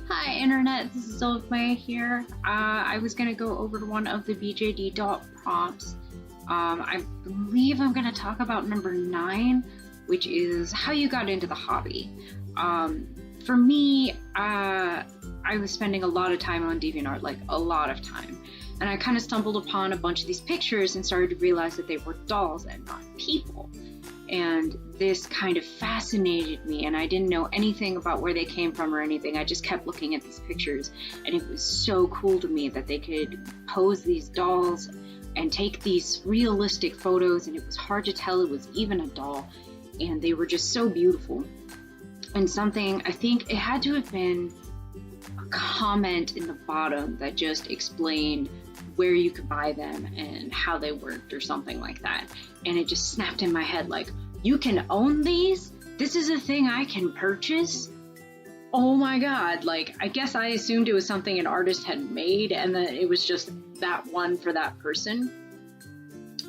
Hi Internet, this is Maya here. I was going to go over one of the BJD doll prompts. I believe I'm going to talk about number 9, which is how you got into the hobby. For me, I was spending a lot of time on DeviantArt, like a lot of time. And I kind of stumbled upon a bunch of these pictures and started to realize that they were dolls and not people. And this kind of fascinated me, and I didn't know anything about where they came from or anything. I just kept looking at these pictures, and it was so cool to me that they could pose these dolls and take these realistic photos, and it was hard to tell it was even a doll, and they were just so beautiful. And something, I think it had to have been a comment in the bottom that just explained where you could buy them and how they worked or something like that. And it just snapped in my head like, you can own these? This is a thing I can purchase? Oh my God, like, I guess I assumed it was something an artist had made and that it was just that one for that person.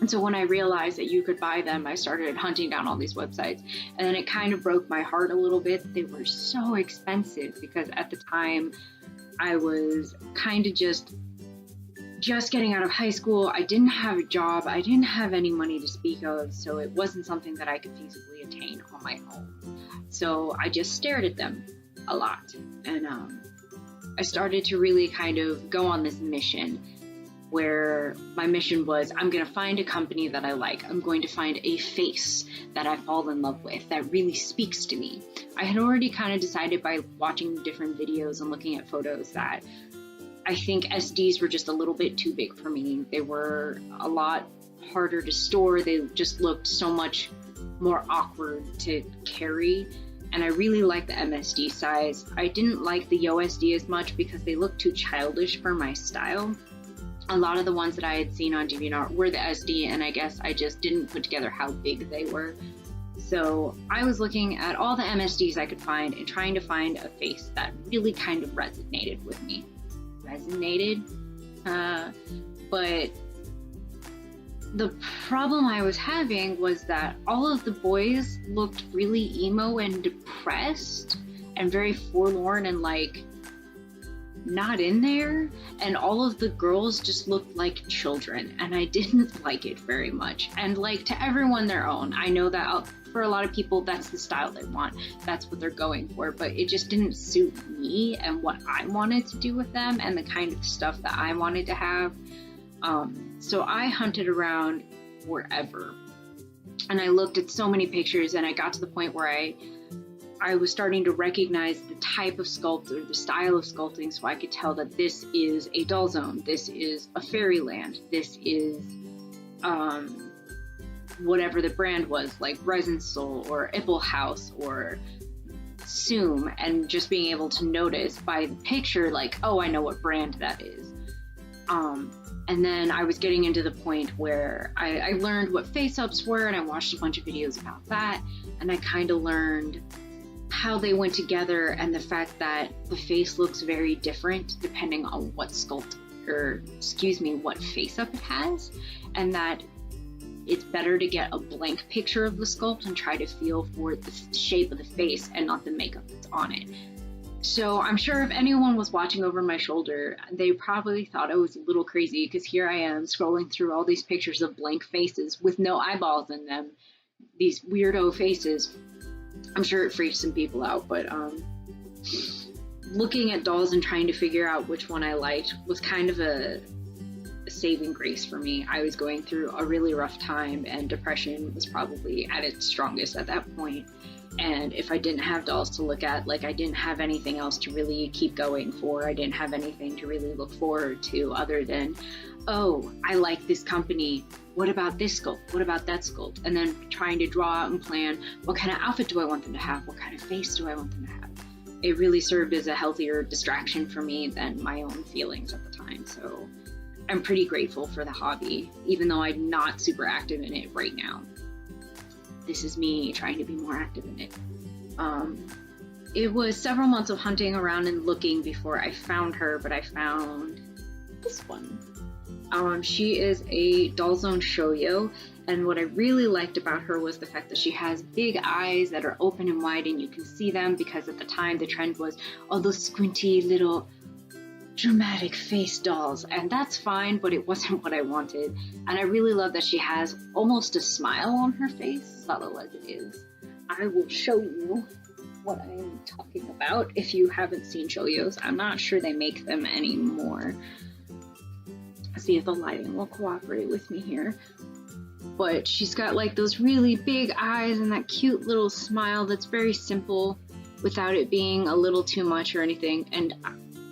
And so when I realized that you could buy them, I started hunting down all these websites. And then it kind of broke my heart a little bit. They were so expensive because at the time I was kind of just getting out of high school. I didn't have a job. I didn't have any money to speak of, so it wasn't something that I could feasibly attain on my own. So I just stared at them a lot. And I started to really kind of go on this mission where my mission was, I'm going to find a company that I like. I'm going to find a face that I fall in love with that really speaks to me. I had already kind of decided by watching different videos and looking at photos that I think SDs were just a little bit too big for me. They were a lot harder to store. They just looked so much more awkward to carry. And I really liked the MSD size. I didn't like the YoSD as much because they looked too childish for my style. A lot of the ones that I had seen on DeviantArt were the SD, and I guess I just didn't put together how big they were. So I was looking at all the MSDs I could find and trying to find a face that really kind of resonated with me. But the problem I was having was that all of the boys looked really emo and depressed and very forlorn and like not in there, and all of the girls just looked like children, and I didn't like it very much. And like, to everyone their own. I know that for a lot of people that's the style they want, that's what they're going for, but it just didn't suit me and what I wanted to do with them and the kind of stuff that I wanted to have. So I hunted around wherever, and I looked at so many pictures, and I got to the point where I was starting to recognize the type of sculpt or the style of sculpting, so I could tell that this is a Doll Zone, this is a Fairyland, this is whatever the brand was, like Resin Soul or Ipple House or Zoom, and just being able to notice by the picture, like, oh, I know what brand that is. And then I was getting into the point where I learned what face-ups were, and I watched a bunch of videos about that, and I kind of learned how they went together and the fact that the face looks very different depending on what what face-up it has, and that it's better to get a blank picture of the sculpt and try to feel for the shape of the face and not the makeup that's on it. So I'm sure if anyone was watching over my shoulder, they probably thought I was a little crazy, because here I am scrolling through all these pictures of blank faces with no eyeballs in them, these weirdo faces. I'm sure it freaked some people out, but looking at dolls and trying to figure out which one I liked was kind of a saving grace for me. I was going through a really rough time, and depression was probably at its strongest at that point. And if I didn't have dolls to look at, like, I didn't have anything else to really keep going for. I didn't have anything to really look forward to other than, oh, I like this company. What about this sculpt? What about that sculpt? And then trying to draw out and plan, what kind of outfit do I want them to have? What kind of face do I want them to have? It really served as a healthier distraction for me than my own feelings at the time. So I'm pretty grateful for the hobby, even though I'm not super active in it right now. This is me trying to be more active in it. It was several months of hunting around and looking before I found her, but I found this one. She is a Doll Zone Shoujo, And what I really liked about her was the fact that she has big eyes that are open and wide and you can see them, because at the time the trend was all those squinty little dramatic face dolls, and that's fine, but it wasn't what I wanted. And I really love that she has almost a smile on her face, subtle as it is. I will show you what I'm talking about if you haven't seen Shoyos. I'm not sure they make them anymore. Let's see if the lighting will cooperate with me here. But she's got like those really big eyes and that cute little smile that's very simple without it being a little too much or anything. And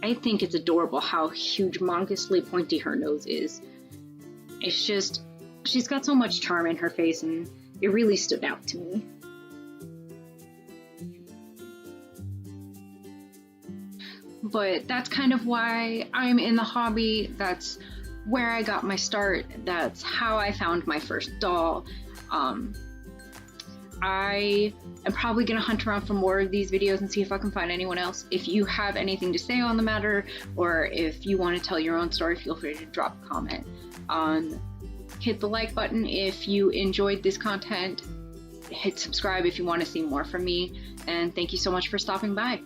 I think it's adorable how humongously pointy her nose is. It's just, she's got so much charm in her face, and it really stood out to me. But that's kind of why I'm in the hobby. That's where I got my start. That's how I found my first doll. I am probably going to hunt around for more of these videos and see if I can find anyone else. If you have anything to say on the matter, or if you want to tell your own story, feel free to drop a comment. Hit the like button if you enjoyed this content. Hit subscribe if you want to see more from me. And thank you so much for stopping by.